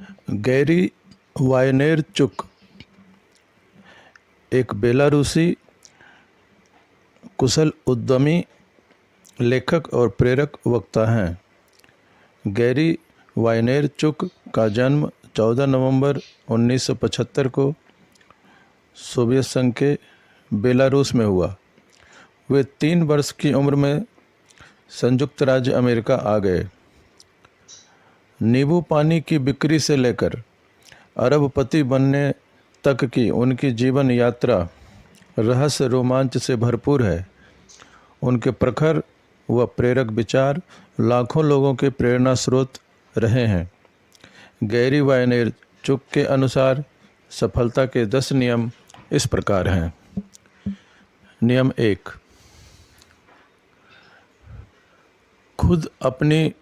Gary वायनेरचुक एक बेलारूसी कुशल उद्यमी, लेखक और प्रेरक वक्ता हैं। गैरी वायनेरचुक का जन्म 14 नवंबर 1975 को सोवियत संघ के बेलारूस में हुआ। वे 3 वर्ष की उम्र में संयुक्त राज्य अमेरिका आ गए। नींबू पानी की बिक्री से लेकर अरबपति बनने तक की उनकी जीवन यात्रा रहस्य रोमांच से भरपूर है। उनके प्रखर व प्रेरक विचार लाखों लोगों के प्रेरणा स्रोत रहे हैं। गैरी वायनेरचुक के अनुसार सफलता के 10 नियम इस प्रकार हैं। नियम 1, खुद अपनी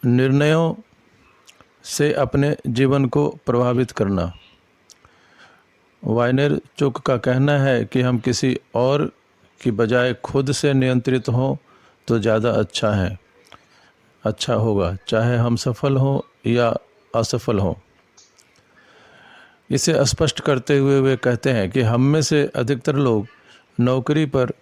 निर्णयों से अपने जीवन को प्रभावित करना। वायनेरचुक का कहना है कि हम किसी और की बजाय खुद से नियंत्रित हों तो ज़्यादा अच्छा होगा, चाहे हम सफल हों या असफल हों। इसे स्पष्ट करते हुए वे कहते हैं कि हम में से अधिकतर लोग नौकरी पर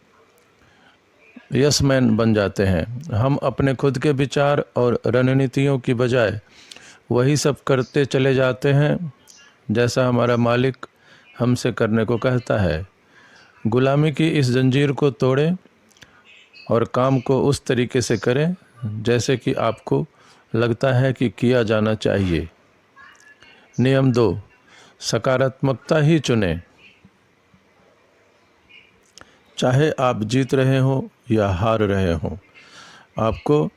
यस मैन बन जाते हैं। हम अपने खुद के विचार और रणनीतियों की बजाय वही सब करते चले जाते हैं जैसा हमारा मालिक हमसे करने को कहता है। गुलामी की इस जंजीर को तोड़ें और काम को उस तरीके से करें जैसे कि आपको लगता है कि किया जाना चाहिए। नियम 2, सकारात्मकता ही चुनें। चाहे आप जीत रहे हों या हार रहे हों, आपको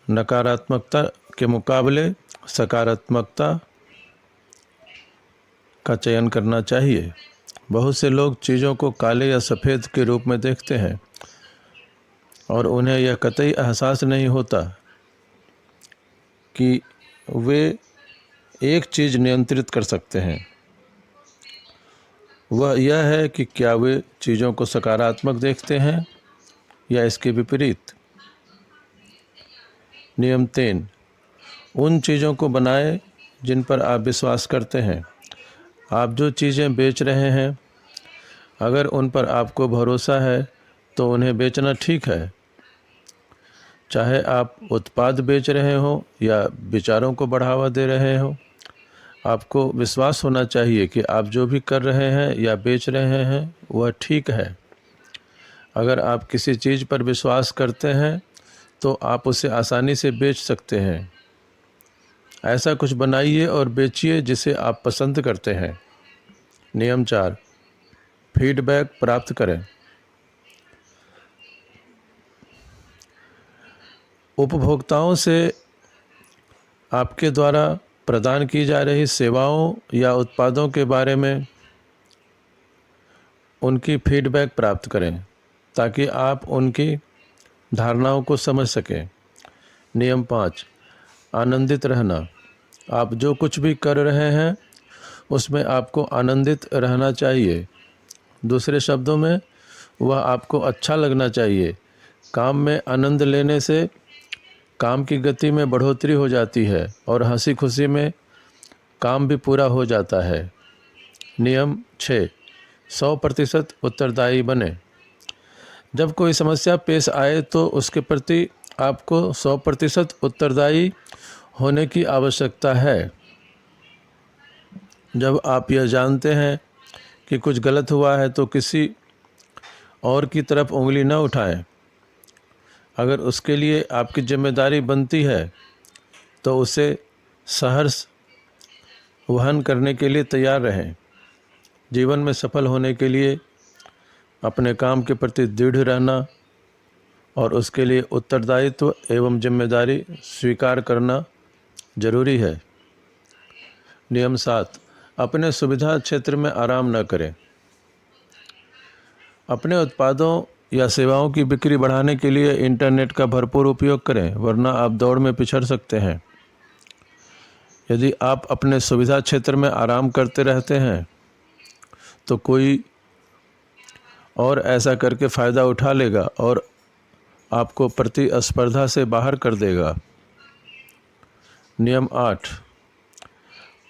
नकारात्मकता के मुकाबले सकारात्मकता का चयन करना चाहिए। बहुत से लोग चीज़ों को काले या सफ़ेद के रूप में देखते हैं और उन्हें यह कतई एहसास नहीं होता कि वे एक चीज़ नियंत्रित कर सकते हैं। वह यह है कि क्या वे चीज़ों को सकारात्मक देखते हैं या इसके विपरीत। नियम 3, उन चीज़ों को बनाएं जिन पर आप विश्वास करते हैं। आप जो चीज़ें बेच रहे हैं, अगर उन पर आपको भरोसा है तो उन्हें बेचना ठीक है। चाहे आप उत्पाद बेच रहे हों या विचारों को बढ़ावा दे रहे हों, आपको विश्वास होना चाहिए कि आप जो भी कर रहे हैं या बेच रहे हैं वह ठीक है। अगर आप किसी चीज़ पर विश्वास करते हैं तो आप उसे आसानी से बेच सकते हैं। ऐसा कुछ बनाइए और बेचिए जिसे आप पसंद करते हैं। नियम 4, फीडबैक प्राप्त करें। उपभोक्ताओं से आपके द्वारा प्रदान की जा रही सेवाओं या उत्पादों के बारे में उनकी फीडबैक प्राप्त करें ताकि आप उनकी धारणाओं को समझ सकें। नियम 5, आनंदित रहना। आप जो कुछ भी कर रहे हैं उसमें आपको आनंदित रहना चाहिए। दूसरे शब्दों में, वह आपको अच्छा लगना चाहिए। काम में आनंद लेने से काम की गति में बढ़ोतरी हो जाती है और हंसी खुशी में काम भी पूरा हो जाता है। नियम 6, 100% उत्तरदायी बने। जब कोई समस्या पेश आए तो उसके प्रति आपको 100% उत्तरदायी होने की आवश्यकता है। जब आप यह जानते हैं कि कुछ गलत हुआ है तो किसी और की तरफ उंगली न उठाएं। अगर उसके लिए आपकी जिम्मेदारी बनती है तो उसे सहर्ष वहन करने के लिए तैयार रहें। जीवन में सफल होने के लिए अपने काम के प्रति दृढ़ रहना और उसके लिए उत्तरदायित्व एवं जिम्मेदारी स्वीकार करना जरूरी है। नियम 7, अपने सुविधा क्षेत्र में आराम न करें। अपने उत्पादों या सेवाओं की बिक्री बढ़ाने के लिए इंटरनेट का भरपूर उपयोग करें, वरना आप दौड़ में पिछड़ सकते हैं। यदि आप अपने सुविधा क्षेत्र में आराम करते रहते हैं तो कोई और ऐसा करके फ़ायदा उठा लेगा और आपको प्रतिस्पर्धा से बाहर कर देगा। नियम 8,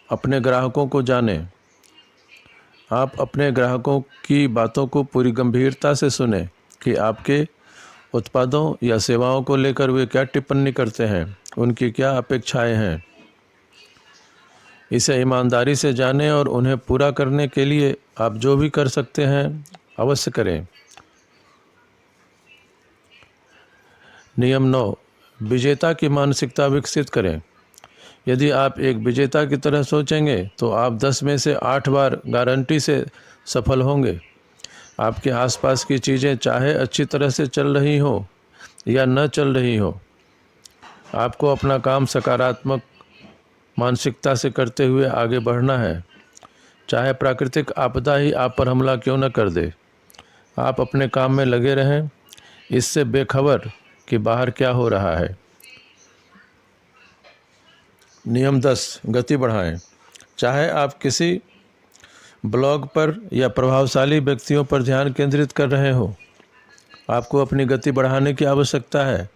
अपने ग्राहकों को जानें। आप अपने ग्राहकों की बातों को पूरी गंभीरता से सुनें कि आपके उत्पादों या सेवाओं को लेकर वे क्या टिप्पणी करते हैं, उनकी क्या अपेक्षाएं हैं। इसे ईमानदारी से जानें और उन्हें पूरा करने के लिए आप जो भी कर सकते हैं अवश्य करें। नियम 9, विजेता की मानसिकता विकसित करें। यदि आप एक विजेता की तरह सोचेंगे तो आप 10 में से 8 बार गारंटी से सफल होंगे। आपके आसपास की चीज़ें चाहे अच्छी तरह से चल रही हो या न चल रही हो, आपको अपना काम सकारात्मक मानसिकता से करते हुए आगे बढ़ना है। चाहे प्राकृतिक आपदा ही आप पर हमला क्यों न कर दे, आप अपने काम में लगे रहें, इससे बेखबर कि बाहर क्या हो रहा है। नियम 10, गति बढ़ाएं। चाहे आप किसी ब्लॉग पर या प्रभावशाली व्यक्तियों पर ध्यान केंद्रित कर रहे हो, आपको अपनी गति बढ़ाने की आवश्यकता है।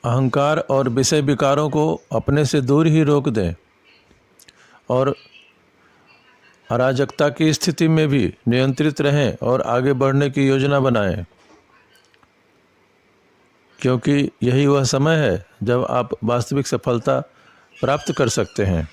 अहंकार और विषय विकारों को अपने से दूर ही रोक दें और अराजकता की स्थिति में भी नियंत्रित रहें और आगे बढ़ने की योजना बनाएं, क्योंकि यही वह समय है जब आप वास्तविक सफलता प्राप्त कर सकते हैं।